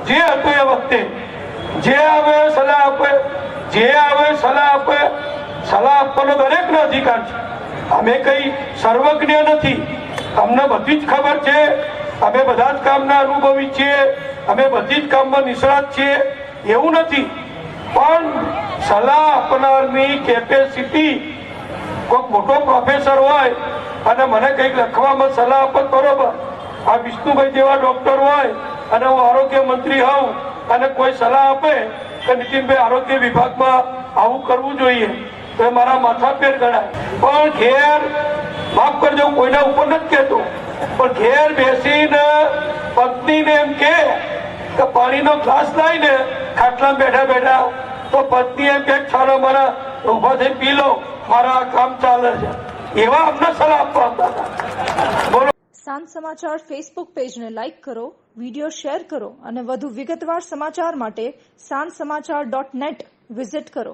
જે હતું એ વખતે જે આવે સલાહ આપે, જે આવે સલાહ આપે, સલાહ આપવાનો દરેકનો અધિકાર છે. અમે કઈ સર્વજ્ઞ નથી, અમને બધી જ ખબર છે, અમે બધા જ કામના અનુભવી છીએ, અમે બધી જ કામમાં નિષ્ણાત છીએ એવું નથી. પણ સલાહ આપનારની કેપેસિટી, કોઈ મોટો પ્રોફેસર હોય અને મને કંઈક લખવામાં સલાહ આપત બરોબર, આ વિષ્ણુભાઈ જેવા ડોક્ટર હોય અને હું આરોગ્ય મંત્રી હોઉં અને કોઈ સલાહ આપે કે નીતિનભાઈ આરોગ્ય વિભાગમાં આવું કરવું જોઈએ તો એ મારા માથા પેર ગણાય. પણ ઘેર, માફ કરજો કોઈના ઉપર નથી કહેતો, પણ ઘેર બેસીને પત્નીને એમ કે પાણીનો ગ્લાસ લાવીને ખાટલામાં બેઠા બેઠા તો પત્ની એમ કે ચાલો મારા ઉભા થઈ પી લો, મારા કામ ચાલે છે, એવા અમને સલાહ આપવા હતા. બોલો. સાંજ સમાચાર ફેસબુક પેજને લાઇક કરો, વિડીયો શેર કરો અને વધુ વિગતવાર સમાચાર માટે sanssamachar.net વિઝિટ કરો.